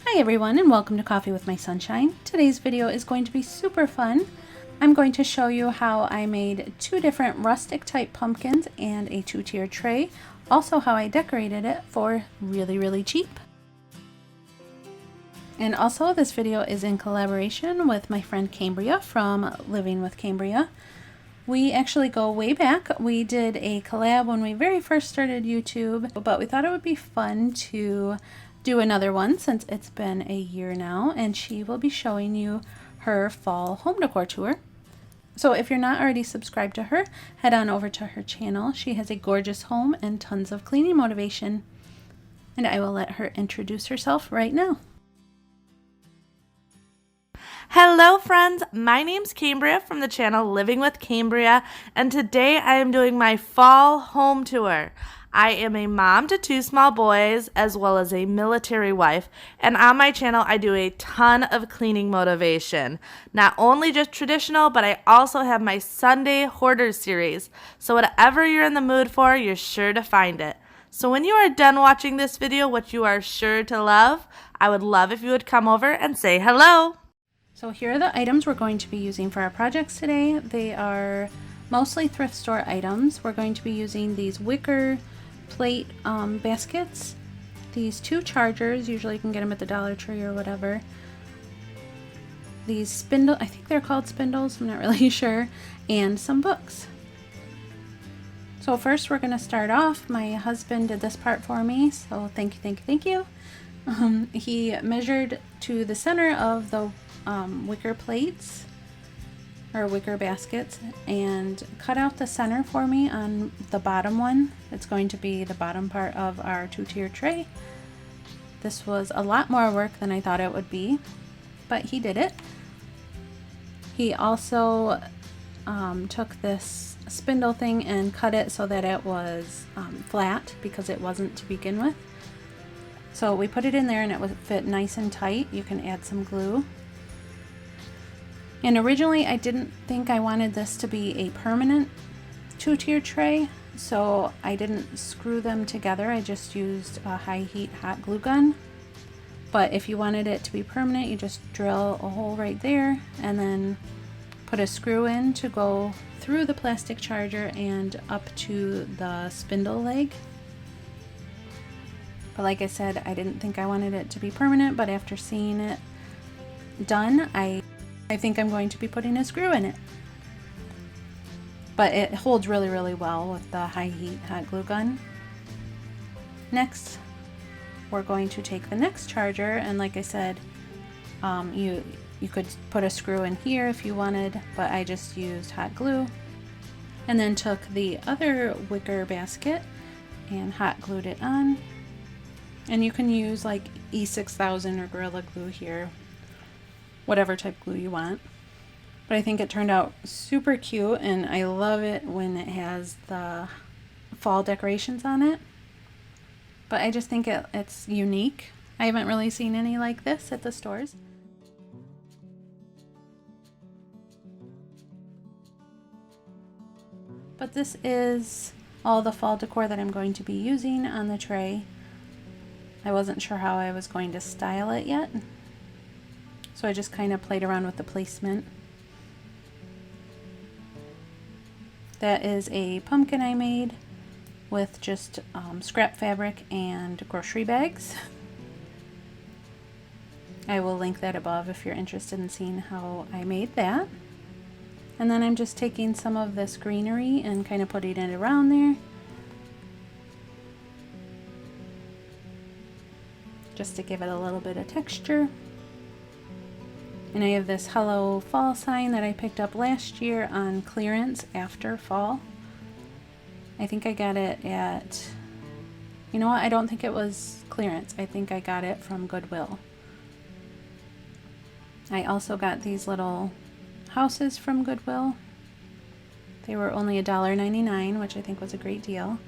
Hi everyone and welcome to Coffee with My Sunshine. Today's video is going to be super fun. I'm going to show you how I made two different rustic type pumpkins and a two-tier tray. Also how I decorated it for really cheap. And also this video is in collaboration with my friend Cambriea from Living with Cambriea. We actually go way back. We did a collab when we very first started YouTube, but we thought it would be fun to do another one since it's been a year now, and she will be showing you her fall home decor tour. So if you're not already subscribed to her, head on over to her channel. She has a gorgeous home and tons of cleaning motivation. And I will let her introduce herself right now. Hello friends, my name's Cambriea from the channel Living with Cambriea, and today I am doing my fall home tour. I am a mom to two small boys as well as a military wife, and on my channel I do a ton of cleaning motivation. Not only just traditional, but I also have my Sunday Hoarders series, so whatever you're in the mood for, you're sure to find it. So when you are done watching this video, which you are sure to love, I would love if you would come over and say hello. So here are the items we're going to be using for our projects today. They are mostly thrift store items. We're going to be using these wicker plate baskets, these two chargers, usually you can get them at the Dollar Tree or whatever, these spindle, I think they're called spindles, I'm not really sure, and some books. So first we're going to start off. My husband did this part for me, so thank you. He measured to the center of the wicker plates or wicker baskets and cut out the center for me on the bottom one. It's going to be the bottom part of our two-tier tray. This was a lot more work than I thought it would be, but he did it. He also took this spindle thing and cut it so that it was flat because it wasn't to begin with. So we put it in there and it would fit nice and tight. You can add some glue. And originally I didn't think I wanted this to be a permanent two-tier tray, so I didn't screw them together. I just used a high heat hot glue gun. But if you wanted it to be permanent, you just drill a hole right there and then put a screw in to go through the plastic charger and up to the spindle leg. But like I said, I didn't think I wanted it to be permanent, but after seeing it done, I think I'm going to be putting a screw in it. But it holds really well with the high heat hot glue gun. Next, we're going to take the next charger, and like I said, you could put a screw in here if you wanted, but I just used hot glue. And then took the other wicker basket and hot glued it on. And you can use like E6000 or Gorilla Glue here, whatever type glue you want. But I think it turned out super cute, and I love it when it has the fall decorations on it. But I just think it's unique. I haven't really seen any like this at the stores. But this is all the fall decor that I'm going to be using on the tray. I wasn't sure how I was going to style it yet, so I just kind of played around with the placement. That is a pumpkin I made with just scrap fabric and grocery bags. I will link that above if you're interested in seeing how I made that. And then I'm just taking some of this greenery and kind of putting it around there, just to give it a little bit of texture. And I have this Hello Fall sign that I picked up last year on clearance after fall. I think I got it at, you know what, I don't think it was clearance. I think I got it from Goodwill. I also got these little houses from Goodwill. They were only $1.99, which I think was a great deal.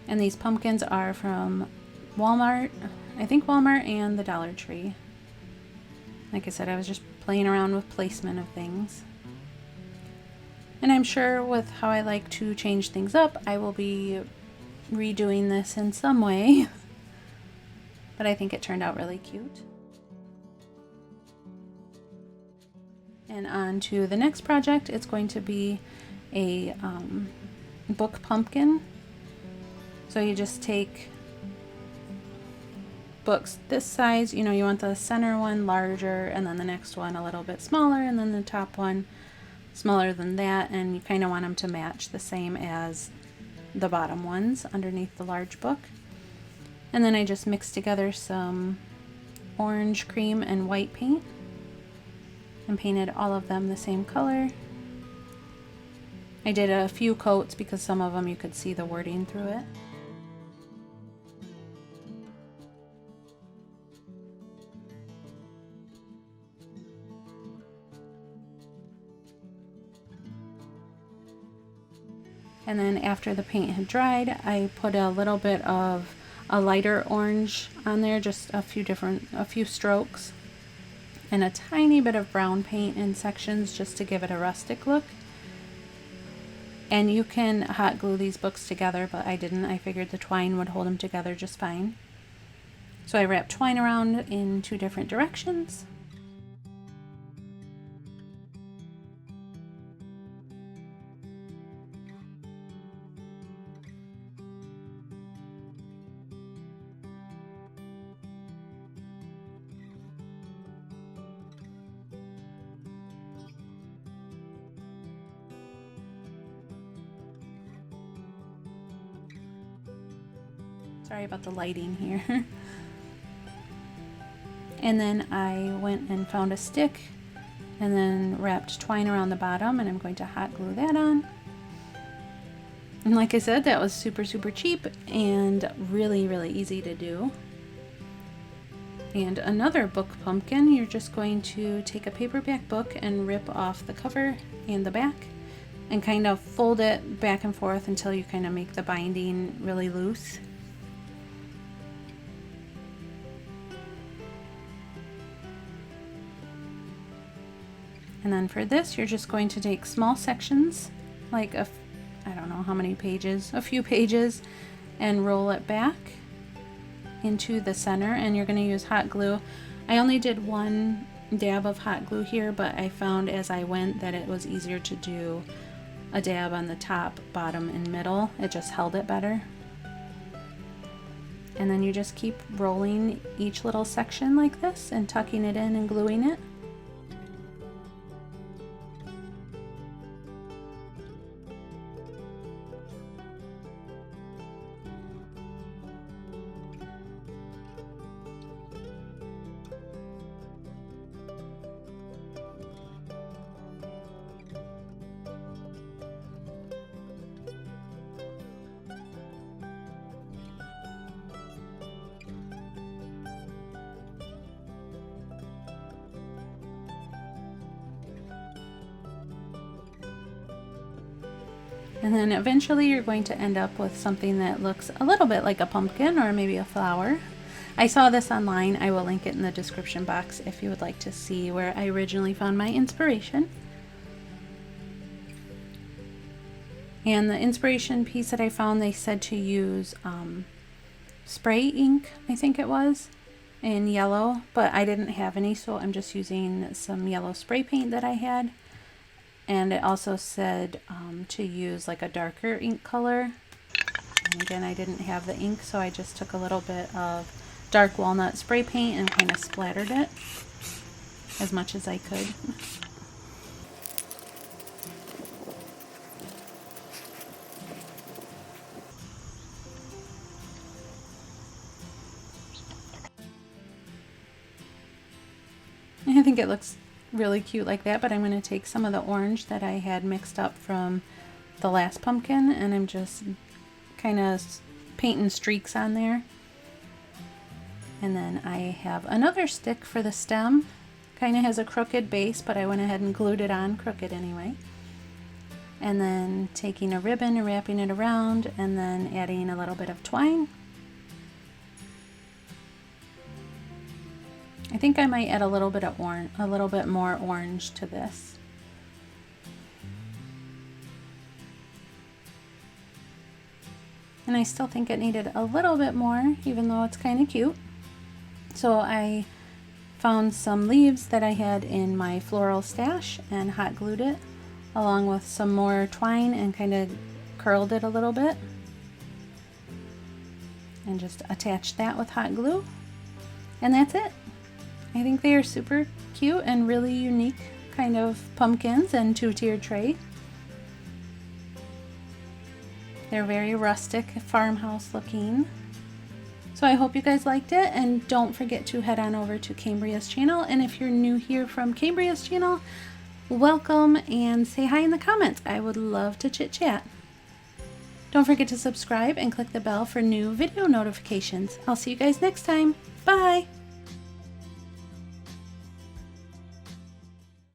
And these pumpkins are from Walmart. I think Walmart and the Dollar Tree. Like I said, I was just playing around with placement of things. And I'm sure with how I like to change things up, I will be redoing this in some way. but I think it turned out really cute. And on to the next project. It's going to be a book pumpkin. So you just take books this size, you want the center one larger, and then the next one a little bit smaller, and then the top one smaller than that, and you kind of want them to match the same as the bottom ones underneath the large book. And then I just mixed together some orange, cream, and white paint and painted all of them the same color. I did a few coats because some of them you could see the wording through it. And then after the paint had dried, I put a little bit of a lighter orange on there, just a few strokes, and a tiny bit of brown paint in sections just to give it a rustic look. And you can hot glue these books together, but I didn't. I figured the twine would hold them together just fine. So I wrapped twine around in 2 different directions. Sorry about the lighting here. And then I went and found a stick and then wrapped twine around the bottom, and I'm going to hot glue that on. And like I said, that was super cheap and really easy to do. And another book pumpkin, you're just going to take a paperback book and rip off the cover and the back and kind of fold it back and forth until you kind of make the binding really loose. And then for this, you're just going to take small sections, like I don't know how many pages, a few pages, and roll it back into the center, and you're going to use hot glue. I only did 1 dab of hot glue here, but I found as I went that it was easier to do a dab on the top, bottom, and middle. It just held it better. And then you just keep rolling each little section like this and tucking it in and gluing it. And then eventually you're going to end up with something that looks a little bit like a pumpkin or maybe a flower. I saw this online. I will link it in the description box if you would like to see where I originally found my inspiration. And the inspiration piece that I found, they said to use spray ink, I think it was, in yellow, but I didn't have any, so I'm just using some yellow spray paint that I had. And it also said to use like a darker ink color. And again, I didn't have the ink, so I just took a little bit of dark walnut spray paint and kind of splattered it as much as I could. I think it looks really cute like that, but I'm going to take some of the orange that I had mixed up from the last pumpkin, and I'm just kind of painting streaks on there. And then I have another stick for the stem. Kind of has a crooked base, but I went ahead and glued it on crooked anyway. And then taking a ribbon and wrapping it around, and then adding a little bit of twine. I think I might add a little bit of a little bit more orange to this. And I still think it needed a little bit more, even though it's kind of cute. So I found some leaves that I had in my floral stash and hot glued it along with some more twine and kind of curled it a little bit and just attached that with hot glue, and that's it. I think they are super cute and really unique kind of pumpkins and two-tiered tray. They're very rustic, farmhouse looking. So I hope you guys liked it, and don't forget to head on over to Cambrea's channel. And if you're new here from Cambrea's channel, welcome, and say hi in the comments. I would love to chit chat. Don't forget to subscribe and click the bell for new video notifications. I'll see you guys next time. Bye!